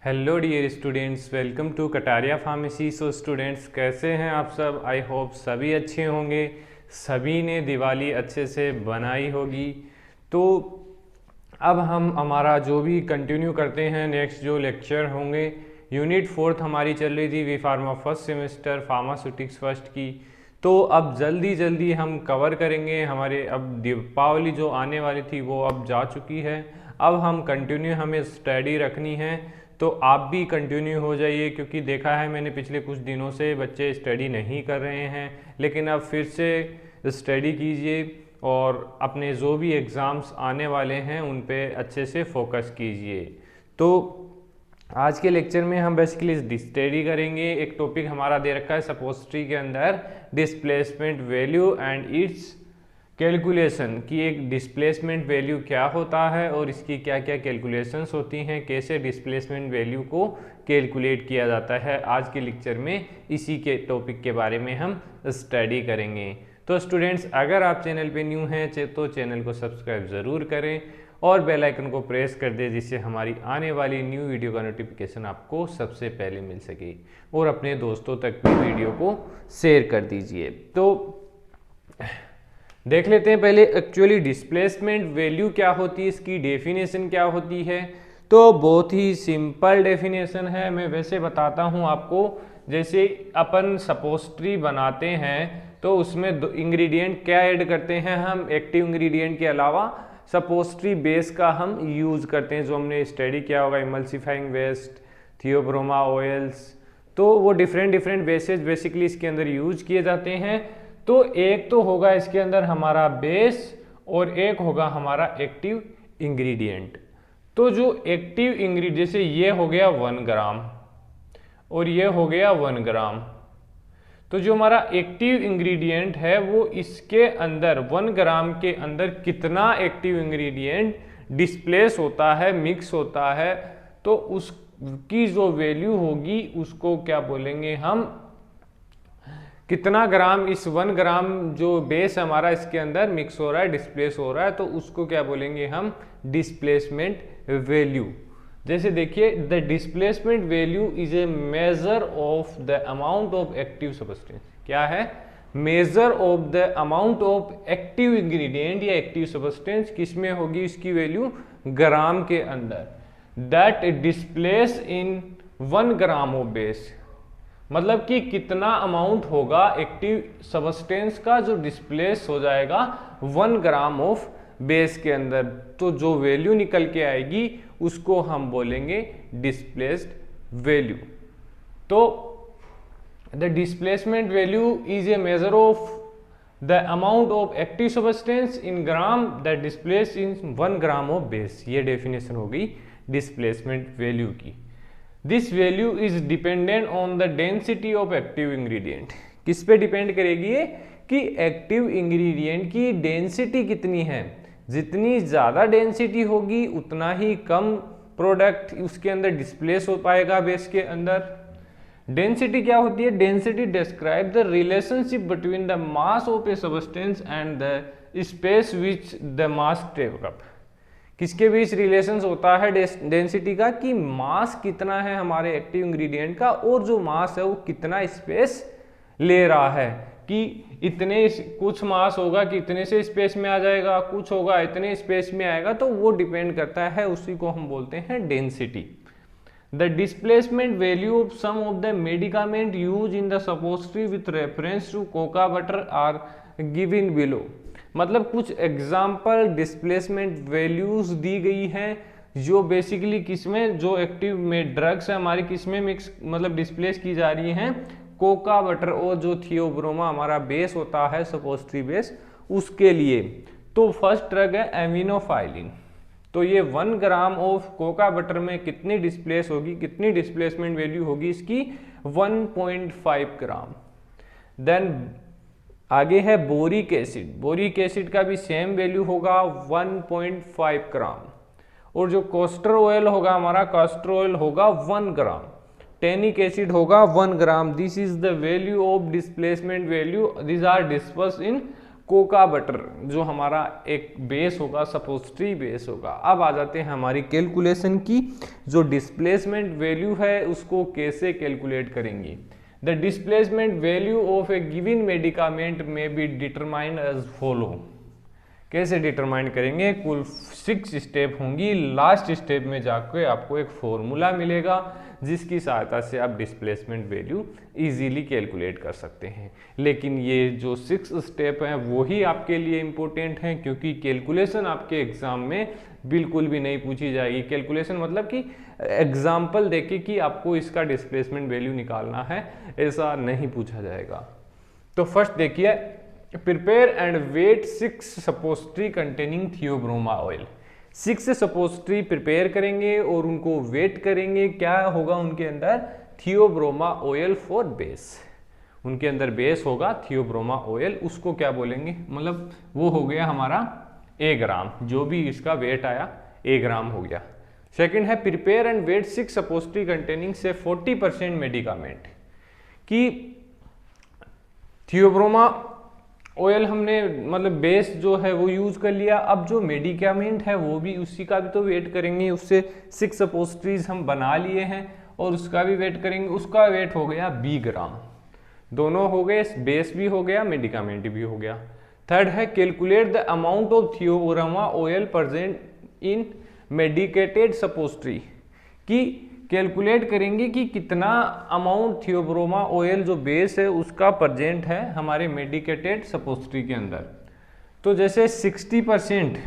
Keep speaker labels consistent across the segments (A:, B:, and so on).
A: Hello dear students, welcome to Kataria pharmacy. So students, कैसे हैं आप सब? आई होप सभी अच्छे होंगे, सभी ने दिवाली अच्छे से बनाई होगी। तो अब हम हमारा जो भी कंटिन्यू करते हैं, नेक्स्ट जो लेक्चर होंगे, यूनिट 4 हमारी चल रही थी B pharma first semester pharmaceutics first की। तो अब जल्दी जल्दी हम कवर करेंगे। हमारे अब दीपावली जो आने वाली थी वो अब जा चुकी है। अब हम कंटिन्यू हमें स्टडी रखनी है, तो आप भी कंटिन्यू हो जाइए, क्योंकि देखा है मैंने पिछले कुछ दिनों से बच्चे स्टडी नहीं कर रहे हैं। लेकिन अब फिर से स्टडी कीजिए और अपने जो भी एग्ज़ाम्स आने वाले हैं उन पे अच्छे से फोकस कीजिए। तो आज के लेक्चर में हम बेसिकली स्टडी करेंगे। एक टॉपिक हमारा दे रखा है सपोजिटरी के अंदर, displacement value and it's calculation, की एक डिस्प्लेसमेंट वैल्यू क्या होता है और इसकी क्या क्या कैलकुलेशंस होती हैं, कैसे डिस्प्लेसमेंट वैल्यू को कैलकुलेट किया जाता है। आज के लेक्चर में इसी के टॉपिक के बारे में हम स्टडी करेंगे। तो स्टूडेंट्स, अगर आप चैनल पे न्यू हैं तो चैनल को सब्सक्राइब ज़रूर करें और बेल आइकन को प्रेस कर दें, जिससे हमारी आने वाली न्यू वीडियो का नोटिफिकेशन आपको सबसे पहले मिल सके। और अपने दोस्तों तक भी वीडियो को शेयर कर दीजिए। तो देख लेते हैं पहले एक्चुअली डिस्प्लेसमेंट वैल्यू क्या होती है, इसकी डेफिनेशन क्या होती है। तो बहुत ही सिंपल डेफिनेशन है, मैं वैसे बताता हूँ आपको। जैसे अपन सपोजिटरी बनाते हैं तो उसमें इंग्रेडिएंट क्या ऐड करते हैं हम, एक्टिव इंग्रेडिएंट के अलावा सपोजिटरी बेस का हम यूज़ करते हैं, जो हमने स्टडी किया होगा, इमल्सिफाइंग वेस्ट, थियोब्रोमा ऑयल्स। तो वो डिफरेंट बेसेस बेसिकली इसके अंदर यूज किए जाते हैं। तो एक तो होगा इसके अंदर हमारा बेस और एक होगा हमारा एक्टिव इंग्रेडिएंट। तो जो एक्टिव इंग्रेडिएंट, जैसे ये हो गया 1 ग्राम और ये हो गया 1 ग्राम, तो जो हमारा एक्टिव इंग्रेडिएंट है वो इसके अंदर 1 ग्राम के अंदर कितना एक्टिव इंग्रेडिएंट डिस्प्लेस होता है, मिक्स होता है, तो उसकी जो वैल्यू होगी उसको क्या बोलेंगे हम, कितना ग्राम इस 1 ग्राम जो बेस हमारा इसके अंदर मिक्स हो रहा है, डिस्प्लेस हो रहा है, तो उसको क्या बोलेंगे हम, डिस्प्लेसमेंट वैल्यू। जैसे देखिए, the displacement value is a measure of the amount of active substance. क्या है? Measure of the amount of active ingredient या एक्टिव सब्सटेंस। किसमें होगी इसकी वैल्यू? ग्राम के अंदर। That displace in 1 gram of base, मतलब कि कितना अमाउंट होगा एक्टिव सब्सटेंस का जो डिस्प्लेस हो जाएगा 1 ग्राम ऑफ बेस के अंदर। तो जो वैल्यू निकल के आएगी उसको हम बोलेंगे डिस्प्लेस्ड वैल्यू। तो the displacement value is a measure of the amount of active substance in gram that displace in 1 gram of base. ये डेफिनेशन हो गई डिस्प्लेसमेंट वैल्यू की। This value is dependent on the density of active ingredient. किस पे depend करेगी ये, कि active ingredient की डेंसिटी कितनी है। जितनी ज़्यादा डेंसिटी होगी उतना ही कम प्रोडक्ट उसके अंदर डिस्प्लेस हो पाएगा बेस के अंदर। डेंसिटी क्या होती है? Density describe the relationship between the mass of a substance and the space which the mass take up. किसके बीच रिलेशंस होता है डेंसिटी का, कि मास कितना है हमारे एक्टिव इंग्रेडिएंट का और जो मास है वो कितना स्पेस ले रहा है। कि इतने कुछ मास होगा कि इतने से स्पेस में आ जाएगा, कुछ होगा इतने स्पेस में आएगा, तो वो डिपेंड करता है, उसी को हम बोलते हैं density. The displacement value of some of the medicament use in the suppository with reference to cocoa butter are given below. मतलब कुछ एग्जाम्पल डिस्प्लेसमेंट वैल्यूज दी गई हैं जो बेसिकली किसमें, जो एक्टिव में ड्रग्स है हमारी किसमें मिक्स मतलब डिस्प्लेस की जा रही हैं, कोका बटर और जो थियोब्रोमा हमारा बेस होता है सपोजिटरी बेस, उसके लिए। तो फर्स्ट ड्रग है एमिनोफाइलिन। तो ये 1 ग्राम ऑफ कोका बटर में कितनी डिस्प्लेस होगी, कितनी डिस्प्लेसमेंट वैल्यू होगी इसकी, 1.5 ग्राम। देन आगे है बोरिक एसिड। बोरिक एसिड का भी सेम वैल्यू होगा 1.5 ग्राम। और जो कोस्टर ऑयल होगा हमारा, कोस्टर ऑयल होगा 1 ग्राम। टेनिक एसिड होगा 1 gram. This is the value of displacement value, this are discussed in cocoa butter जो हमारा एक बेस होगा, सपोजिटरी बेस होगा। अब आ जाते हैं हमारी कैलकुलेशन की, जो डिस्प्लेसमेंट वैल्यू है उसको कैसे कैलकुलेट करेंगे। The displacement value of A given medicament में बी डिटरमाइंड एज फॉलो। कैसे डिटरमाइन करेंगे, कुल 6 स्टेप होंगी। लास्ट स्टेप में जाकर आपको एक फॉर्मूला मिलेगा जिसकी सहायता से आप डिस्प्लेसमेंट वैल्यू इजीली कैलकुलेट कर सकते हैं। लेकिन ये जो 6 स्टेप हैं वो ही आपके लिए इम्पोर्टेंट हैं, क्योंकि कैलकुलेशन आपके एग्जाम में बिल्कुल भी नहीं पूछी जाएगी। कैलकुलेशन मतलब कि एग्जाम्पल देके कि आपको इसका डिस्प्लेसमेंट वैल्यू निकालना है, ऐसा नहीं पूछा जाएगा। तो फर्स्ट देखिए, prepare and weigh 6 suppository containing theobroma oil. 6 suppository prepare करेंगे और उनको वेट करेंगे। क्या होगा उनके अंदर, थियोब्रोमा ऑयल फॉर बेस। उनके अंदर बेस होगा थियोब्रोमा ऑयल, उसको क्या बोलेंगे, मतलब वो हो गया हमारा A ग्राम, जो भी इसका वेट आया A ग्राम हो गया। सेकंड है prepare and weigh 6 suppository containing से 40% मेडिकामेंट। कि थियोब्रोमा ऑयल हमने मतलब बेस जो है वो यूज कर लिया, अब जो मेडिकामेंट है वो भी उसी का भी तो वेट करेंगे। उससे 6 सपोजिटरीज हम बना लिए हैं और उसका भी वेट करेंगे। उसका वेट हो गया B ग्राम, दोनों हो गए, बेस भी हो गया, मेडिकामेंट भी हो गया। थर्ड है calculate the amount of Theobroma oil present in medicated suppository. कि कैलकुलेट करेंगे कि कितना अमाउंट थियोब्रोमा ऑयल जो बेस है उसका प्रेजेंट है हमारे मेडिकेटेड सपोजिटरी के अंदर। तो जैसे 60%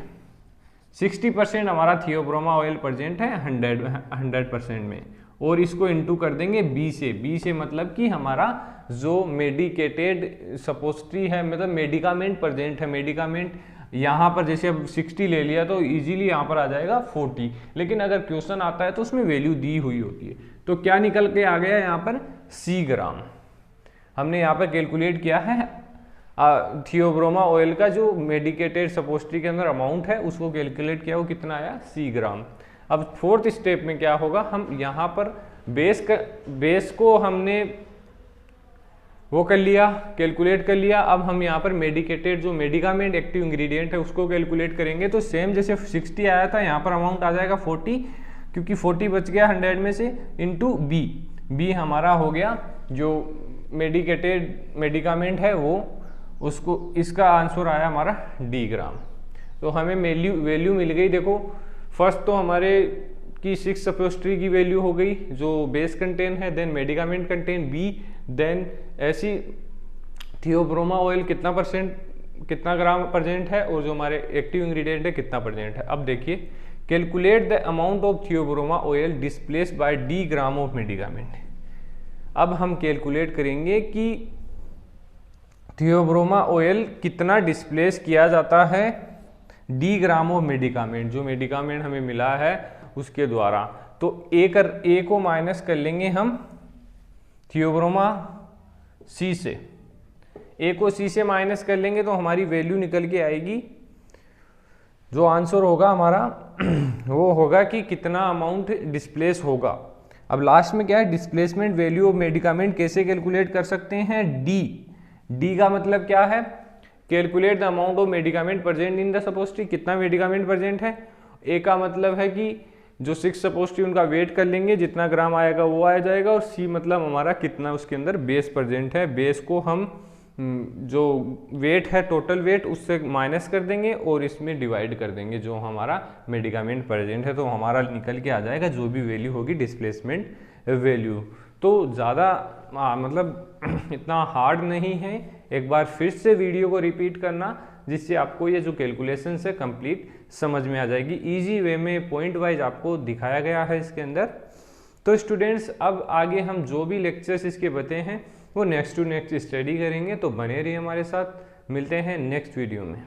A: हमारा थियोब्रोमा ऑयल प्रेजेंट है 100% में, और इसको इंटू कर देंगे B से मतलब कि हमारा जो मेडिकेटेड सपोजिटरी है, मतलब मेडिकामेंट प्रेजेंट है। मेडिकामेंट यहाँ पर जैसे अब 60 ले लिया तो इजीली यहाँ पर आ जाएगा 40, लेकिन अगर क्वेश्चन आता है तो उसमें वैल्यू दी हुई होती है। तो क्या निकल के आ गया यहाँ पर C ग्राम। हमने यहाँ पर कैलकुलेट किया है थियोब्रोमा ऑयल का जो मेडिकेटेड सपोजिटरी के अंदर अमाउंट है उसको कैलकुलेट किया, वो कितना आया C ग्राम। अब फोर्थ स्टेप में क्या होगा, हम यहाँ पर बेस को हमने वो कर लिया, कैलकुलेट कर लिया। अब हम यहाँ पर मेडिकेटेड जो मेडिकामेंट एक्टिव इंग्रेडिएंट है उसको कैलकुलेट करेंगे। तो सेम जैसे 60 आया था, यहाँ पर अमाउंट आ जाएगा 40, क्योंकि 40 बच गया 100 में से, इंटू B हमारा हो गया जो मेडिकेटेड मेडिकामेंट है वो, उसको इसका आंसर आया हमारा D ग्राम। तो हमें वैल्यू मिल गई। देखो फर्स्ट तो हमारे की 6 सपोजिटरी की वैल्यू हो गई जो बेस कंटेन है, then medicament content B, then ऐसी थियोब्रोमा ऑयल कितना ग्राम प्रेजेंट है, और जो हमारे एक्टिव इंग्रेडिएंट है कितना प्रेजेंट है। अब देखिए calculate the amount of Theobroma oil displaced by D gram of medicament. अब हम कैलकुलेट करेंगे कि थियोब्रोमा ऑयल कितना डिस्प्लेस किया जाता है D ग्राम ऑफ मेडिकामेंट, जो मेडिकामेंट हमें मिला है उसके द्वारा। तो A को माइनस कर लेंगे हम थियोब्रोमा C से, A को C से माइनस कर लेंगे तो हमारी वैल्यू निकल के आएगी। जो आंसर होगा हमारा वो होगा कि कितना अमाउंट डिस्प्लेस होगा। अब लास्ट में क्या है, डिस्प्लेसमेंट वैल्यू ऑफ मेडिकामेंट कैसे कैलकुलेट कर सकते हैं, D का मतलब क्या है, calculate the amount of medicament present in the suppository, कितना मेडिकामेंट प्रेजेंट है। A का मतलब है कि जो 6 सपोजिटरी उनका वेट कर लेंगे, जितना ग्राम आएगा वो आ जाएगा, और C मतलब हमारा कितना उसके अंदर बेस प्रेजेंट है। बेस को हम जो वेट है टोटल वेट उससे माइनस कर देंगे और इसमें डिवाइड कर देंगे जो हमारा मेडिकामेंट प्रेजेंट है, तो हमारा निकल के आ जाएगा जो भी वैल्यू होगी डिस्प्लेसमेंट वैल्यू। तो ज़्यादा मतलब इतना हार्ड नहीं है, एक बार फिर से वीडियो को रिपीट करना जिससे आपको ये जो कैलकुलेशन है कंप्लीट समझ में आ जाएगी। इजी वे में पॉइंट वाइज आपको दिखाया गया है इसके अंदर। तो स्टूडेंट्स अब आगे हम जो भी लेक्चर्स इसके बते हैं वो नेक्स्ट टू नेक्स्ट स्टडी करेंगे, तो बने रहिए हमारे साथ। मिलते हैं नेक्स्ट वीडियो में।